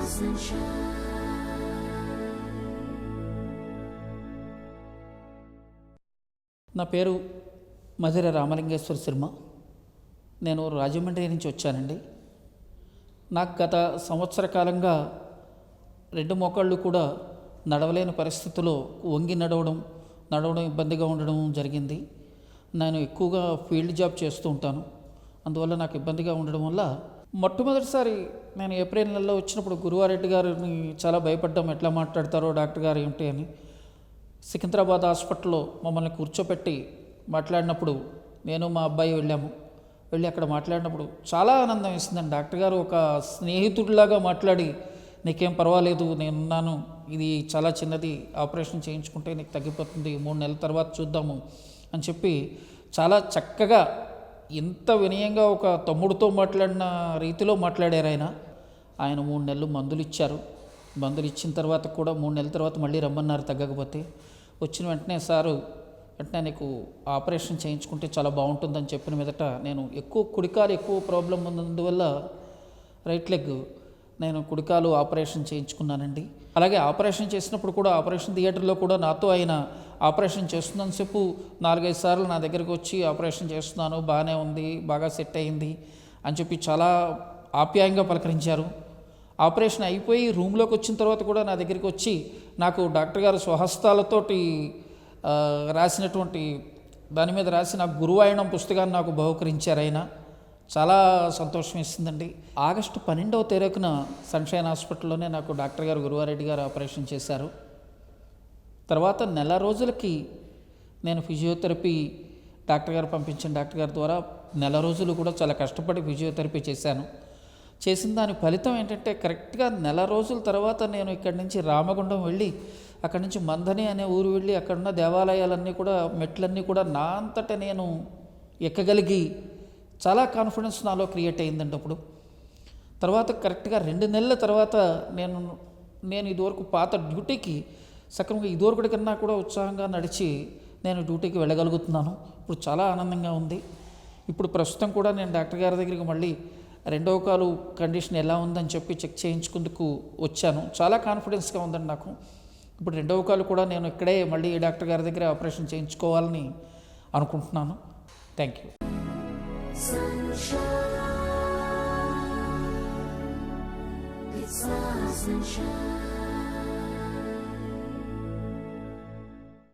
నా పేరు మధిర రామలింగేశ్వర శర్మ. నేను రాజమండ్రి నుంచి వచ్చానండి. నాకు గత సంవత్సర కాలంగా రెండు మోకాళ్ళు కూడా నడవలేని పరిస్థితిలో వంగి నడవడం ఇబ్బందిగా ఉండడం జరిగింది. నేను ఎక్కువగా ఫీల్డ్ జాబ్ చేస్తూ ఉంటాను. అందువల్ల నాకు ఇబ్బందిగా ఉండడం వల్ల మొట్టమొదటిసారి నేను ఏప్రిల్ నెలలో వచ్చినప్పుడు గురువారెడ్డి గారిని చాలా భయపడ్డాం, ఎట్లా మాట్లాడతారో డాక్టర్ గారు ఏంటి అని. సికింద్రాబాద్ హాస్పిటల్లో మమ్మల్ని కూర్చోపెట్టి మాట్లాడినప్పుడు నేను మా అబ్బాయి వెళ్ళి అక్కడ మాట్లాడినప్పుడు చాలా ఆనందం వేసిందండి. డాక్టర్ గారు ఒక స్నేహితుడిలాగా మాట్లాడి, నీకేం పర్వాలేదు, నేనున్నాను, ఇది చాలా చిన్నది, ఆపరేషన్ చేయించుకుంటే నీకు తగ్గిపోతుంది, 3 నెలల తర్వాత చూద్దాము అని చెప్పి చాలా చక్కగా, ఇంత వినయంగా ఒక తమ్ముడితో మాట్లాడిన రీతిలో మాట్లాడారు ఆయన 3 నెలలు మందులు ఇచ్చారు. మందులు ఇచ్చిన తర్వాత కూడా 3 నెలల తర్వాత మళ్ళీ రమ్మన్నారు తగ్గకపోతే. వచ్చిన వెంటనే వెంటనే నీకు ఆపరేషన్ చేయించుకుంటే చాలా బాగుంటుందని చెప్పిన మీదట నేను కుడికాలు ఎక్కువ ప్రాబ్లం ఉన్నందువల్ల రైట్ లెగ్ నేను కుడికాలు ఆపరేషన్ చేయించుకున్నానండి. అలాగే ఆపరేషన్ చేసినప్పుడు కూడా ఆపరేషన్ థియేటర్లో కూడా నాతో ఆయన ఆపరేషన్ చేస్తుందని చెప్పు 4-5 సార్లు నా దగ్గరికి వచ్చి ఆపరేషన్ చేస్తున్నాను, బాగానే ఉంది, బాగా సెట్ అయింది అని చెప్పి చాలా ఆప్యాయంగా పలకరించారు. ఆపరేషన్ అయిపోయి రూమ్లోకి వచ్చిన తర్వాత కూడా నా దగ్గరికి వచ్చి నాకు డాక్టర్ గారు స్వహస్తాలతోటి రాసినటువంటి దాని మీద రాసి నాకు గురువాయణం పుస్తకాన్ని నాకు బహుకరించారు ఆయన. చాలా సంతోషం ఇస్తుందండి. ఆగస్టు 12వ తారీఖున సన్షైన్ హాస్పిటల్లోనే నాకు డాక్టర్ గారు గురువారెడ్డి గారు ఆపరేషన్ చేశారు. తర్వాత నెల రోజులకి నేను ఫిజియోథెరపీ డాక్టర్ గారు పంపించిన డాక్టర్ గారి ద్వారా నెల రోజులు కూడా చాలా కష్టపడి ఫిజియోథెరపీ చేసిన దాని ఫలితం ఏంటంటే కరెక్ట్గా నెల రోజుల తర్వాత నేను ఇక్కడి నుంచి రామగుండం వెళ్ళి అక్కడి నుంచి మందని అనే ఊరు వెళ్ళి అక్కడున్న దేవాలయాలన్నీ కూడా మెట్లన్నీ కూడా నా అంతటా నేను ఎక్కగలిగి చాలా కాన్ఫిడెన్స్ నాలో క్రియేట్ అయిందండి. అప్పుడు తర్వాత కరెక్ట్గా 2 నెలల తర్వాత నేను ఇదివరకు పాత డ్యూటీకి సక్రమంగా ఇదివరకటి కన్నా కూడా ఉత్సాహంగా నడిచి నేను డ్యూటీకి వెళ్ళగలుగుతున్నాను. ఇప్పుడు చాలా ఆనందంగా ఉంది. ఇప్పుడు ప్రస్తుతం కూడా నేను డాక్టర్ గారి దగ్గరికి మళ్ళీ 2వ కాలు కండిషన్ ఎలా ఉందని చెప్పి చెక్ చేయించుకుందుకు వచ్చాను. చాలా కాన్ఫిడెన్స్గా ఉందండి నాకు. ఇప్పుడు 2వ కాలు కూడా నేను ఇక్కడే మళ్ళీ డాక్టర్ గారి దగ్గర ఆపరేషన్ చేయించుకోవాలని అనుకుంటున్నాను. Thank you. Sunshine, it's sunshine.